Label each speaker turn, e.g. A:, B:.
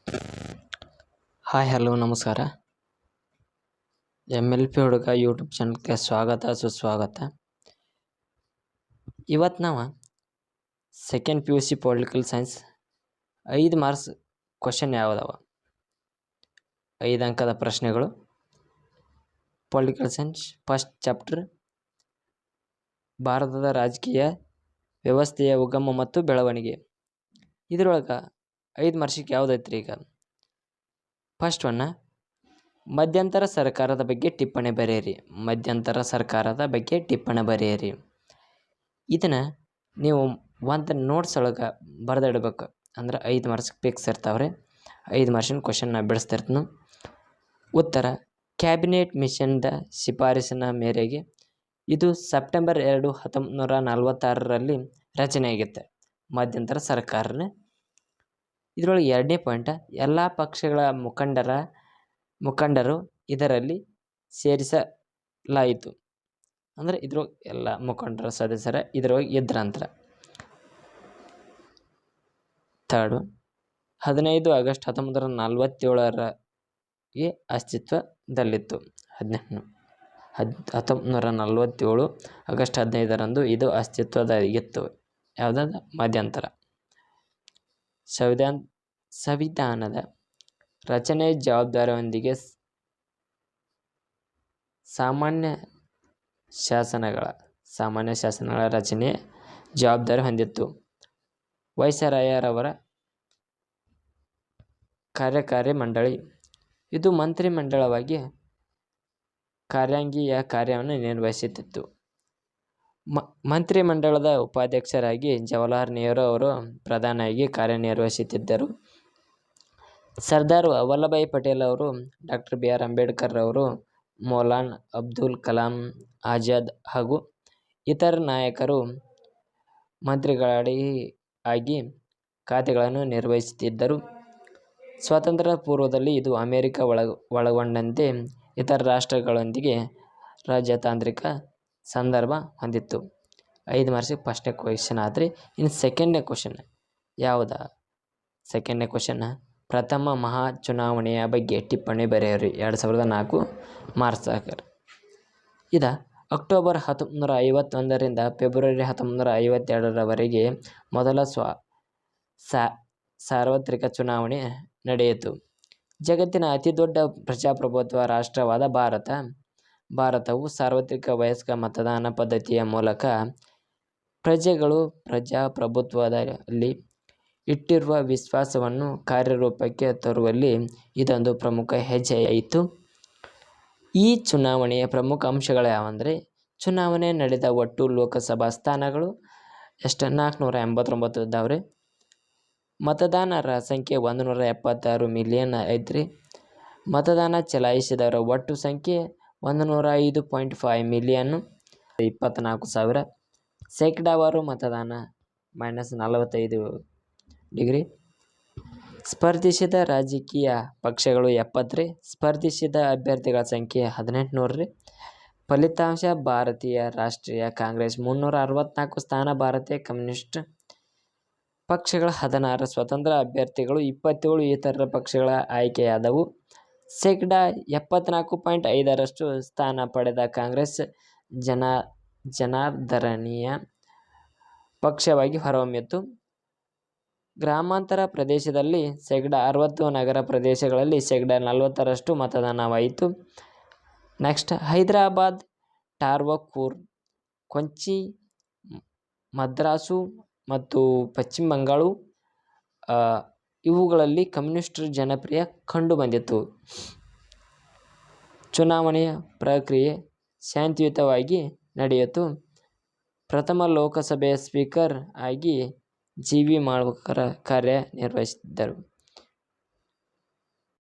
A: Hi hello ನಮಸ್ಕಾರ. MLP ಹುಡುಗ YouTube ಚಾನಲ್ಗೆ ಸ್ವಾಗತ ಸುಸ್ವಾಗತ. ಇವತ್ತು ನಾವು second PUC political science 5 marks question ಯಾವುದವ 5 ಅಂಕದ ಪ್ರಶ್ನೆಗಳು. ಪೊಲಿಟಿಕಲ್ ಸೈನ್ಸ್ ಫಸ್ಟ್ ಚಾಪ್ಟರ್ ಭಾರತದ ರಾಜಕೀಯ ವ್ಯವಸ್ಥೆಯ ಉಗಮ ಮತ್ತು ಬೆಳವಣಿಗೆ. ಇದರೊಳಗೆ 5 ಮಾರ್ಕ್ಸಿಗೆ ಯಾವುದೈತ್ರಿ? ಈಗ ಫಸ್ಟ್ ಒನ್, ಮಧ್ಯಂತರ ಸರ್ಕಾರದ ಬಗ್ಗೆ ಟಿಪ್ಪಣಿ ಬರೆಯಿರಿ. ಮಧ್ಯಂತರ ಸರ್ಕಾರದ ಬಗ್ಗೆ ಟಿಪ್ಪಣಿ ಬರೆಯಿರಿ. ಇದನ್ನು ನೀವು ಒಂದು ನೋಟ್ಸ್ ಒಳಗೆ ಬರೆದಿಡ್ಬೇಕು. ಅಂದ್ರೆ 5 ಮಾರ್ಕ್ಸ್ ಫಿಕ್ಸ್ ಇರ್ತಾವ್ರಿ. 5 ಮಾರ್ಕ್ಸಿನ ಕ್ವಶನ್ ನಾ ಬಿಡಿಸ್ತಿರ್ತೀನಿ. ಉತ್ತರ: ಕ್ಯಾಬಿನೆಟ್ ಮಿಷನ್ದ ಶಿಫಾರಸಿನ ಮೇರೆಗೆ ಇದು ಸೆಪ್ಟೆಂಬರ್ 2, 1946ರಲ್ಲಿ ರಚನೆಯಾಗಿತ್ತು. ಮಧ್ಯಂತರ ಸರ್ಕಾರನ ಇದರೊಳಗೆ 2ನೇ ಪಾಯಿಂಟ್, ಎಲ್ಲ ಪಕ್ಷಗಳ ಮುಖಂಡರು ಇದರಲ್ಲಿ ಸೇರಿಸಲಾಯಿತು. ಅಂದರೆ ಇದ್ರೊಳಗೆ ಎಲ್ಲ ಮುಖಂಡರ ಸದಸ್ಯರ ಇದರೊಳಗೆ ಇದ್ರಂತ್ರ. ಥರ್ಡು, 15 ಆಗಸ್ಟ್ 1947ರಲ್ಲಿ ಅಸ್ತಿತ್ವದಲ್ಲಿತ್ತು. 1947 ಆಗಸ್ಟ್ 15ರಂದು ಇದು ಅಸ್ತಿತ್ವದಾಗಿತ್ತು. ಯಾವುದಾದ ಮಧ್ಯಂತರ. ಸಂವಿಧಾನದ ರಚನೆ ಜವಾಬ್ದಾರಿಯೊಂದಿಗೆ ಸಾಮಾನ್ಯ ಶಾಸನಗಳ ರಚನೆ ಜವಾಬ್ದಾರಿ ಹೊಂದಿತ್ತು. ವೈಸರಾಯರವರ ಕಾರ್ಯಕಾರಿ ಮಂಡಳಿ ಇದು ಮಂತ್ರಿಮಂಡಲವಾಗಿ ಕಾರ್ಯಾಂಗೀಯ ಕಾರ್ಯವನ್ನು ನಿರ್ವಹಿಸುತ್ತಿತ್ತು. ಮಂತ್ರಿಮಂಡಲದ ಉಪಾಧ್ಯಕ್ಷರಾಗಿ ಜವಾಹರಲಾಲ್ ನೆಹರು ಅವರು ಪ್ರಧಾನಿಯಾಗಿ ಕಾರ್ಯನಿರ್ವಹಿಸುತ್ತಿದ್ದರು. ಸರ್ದಾರ್ ವಲ್ಲಭಭಾಯಿ ಪಟೇಲ್ ಅವರು, ಡಾಕ್ಟರ್ BR ಅಂಬೇಡ್ಕರ್ ಅವರು, ಮೌಲಾನಾ ಅಬುಲ್ ಕಲಾಂ ಆಜಾದ್ ಹಾಗೂ ಇತರ ನಾಯಕರು ಮಂತ್ರಿಗಳಾಗಿ ಖಾತೆಗಳನ್ನು ನಿರ್ವಹಿಸುತ್ತಿದ್ದರು. ಸ್ವಾತಂತ್ರ್ಯ ಪೂರ್ವದಲ್ಲಿ ಇದು ಅಮೆರಿಕ ಒಳಗೊಂಡಂತೆ ಇತರ ರಾಷ್ಟ್ರಗಳೊಂದಿಗೆ ರಾಜತಾಂತ್ರಿಕ ಸಂದರ್ಭ ಹೊಂದಿತ್ತು. 5 ಮಾರ್ಕ್ಸಿಗೆ ಫಸ್ಟ್ನೇ ಕ್ವಶನ್ ಆದ್ರಿ. ಇನ್ನು ಸೆಕೆಂಡ್ನೇ ಕ್ವಶನ್ ಯಾವುದಾ? ಸೆಕೆಂಡ್ನೇ ಕ್ವಶನ್, ಪ್ರಥಮ ಮಹಾ ಚುನಾವಣೆಯ ಬಗ್ಗೆ ಟಿಪ್ಪಣಿ ಬರೆಯಿರಿ. 2004 ಮಾರ್ಕ್ಸ್ ಹಾಕರ್. ಇದು ಅಕ್ಟೋಬರ್ 1951ರಿಂದ ಫೆಬ್ರವರಿ 1952ರವರೆಗೆ ಮೊದಲ ಸಾರ್ವತ್ರಿಕ ಚುನಾವಣೆ ನಡೆಯಿತು. ಜಗತ್ತಿನ ಅತಿದೊಡ್ಡ ಪ್ರಜಾಪ್ರಭುತ್ವ ರಾಷ್ಟ್ರವಾದ ಭಾರತವು ಸಾರ್ವತ್ರಿಕ ವಯಸ್ಕ ಮತದಾನ ಪದ್ಧತಿಯ ಮೂಲಕ ಪ್ರಜೆಗಳು ಪ್ರಜಾಪ್ರಭುತ್ವದಲ್ಲಿ ಇಟ್ಟಿರುವ ವಿಶ್ವಾಸವನ್ನು ಕಾರ್ಯರೂಪಕ್ಕೆ ತರುವಲ್ಲಿ ಇದೊಂದು ಪ್ರಮುಖ ಹೆಜ್ಜೆಯಾಯಿತು. ಈ ಚುನಾವಣೆಯ ಪ್ರಮುಖ ಅಂಶಗಳು ಯಾವಂದರೆ, ಚುನಾವಣೆ ನಡೆದ ಒಟ್ಟು ಲೋಕಸಭಾ ಸ್ಥಾನಗಳು 489 ಇದ್ದಾವ್ರಿ. ಮತದಾರರ ಸಂಖ್ಯೆ 176 ಮಿಲಿಯನ್ ಐತ್ರಿ. ಮತದಾನ ಚಲಾಯಿಸಿದವರ ಒಟ್ಟು ಸಂಖ್ಯೆ 105.5 ಮಿಲಿಯನ್ 24,000. ಶೇಕಡಾವಾರು ಮತದಾನ -45%. ಸ್ಪರ್ಧಿಸಿದ ರಾಜಕೀಯ ಪಕ್ಷಗಳು 70. ಸ್ಪರ್ಧಿಸಿದ ಅಭ್ಯರ್ಥಿಗಳ ಸಂಖ್ಯೆ 1800. ಫಲಿತಾಂಶ: ಭಾರತೀಯ ರಾಷ್ಟ್ರೀಯ ಕಾಂಗ್ರೆಸ್ 364 ಸ್ಥಾನ, ಭಾರತೀಯ ಕಮ್ಯುನಿಸ್ಟ್ ಪಕ್ಷಗಳ 16, ಸ್ವತಂತ್ರ ಅಭ್ಯರ್ಥಿಗಳು 27, ಇತರ ಪಕ್ಷಗಳ ಆಯ್ಕೆಯಾದವು. ಶೇಕಡಾ 74.5ರಷ್ಟು ಸ್ಥಾನ ಪಡೆದ ಕಾಂಗ್ರೆಸ್ ಜನಾದರಣೀಯ ಪಕ್ಷವಾಗಿ ಹೊರಹೊಮ್ಮಿತು. ಗ್ರಾಮಾಂತರ ಪ್ರದೇಶದಲ್ಲಿ 60%, ನಗರ ಪ್ರದೇಶಗಳಲ್ಲಿ 40%ರಷ್ಟು ಮತದಾನವಾಯಿತು. ನೆಕ್ಸ್ಟ್, ಹೈದರಾಬಾದ್, ಟ್ರಾವನ್ಕೋರ್, ಕೊಂಕಣ್, ಮದ್ರಾಸು ಮತ್ತು ಪಶ್ಚಿಮ ಬಂಗಾಳ ಇವುಗಳಲ್ಲಿ ಕಮ್ಯುನಿಸ್ಟ್ ಜನಪ್ರಿಯ ಕಂಡುಬಂದಿತು. ಚುನಾವಣೆಯ ಪ್ರಕ್ರಿಯೆ ಶಾಂತಿಯುತವಾಗಿ ನಡೆಯಿತು. ಪ್ರಥಮ ಲೋಕಸಭೆಯ ಸ್ಪೀಕರ್ ಆಗಿ GV ಮಾಳ್ವಾಕರ್ ಕಾರ್ಯನಿರ್ವಹಿಸಿದ್ದರು.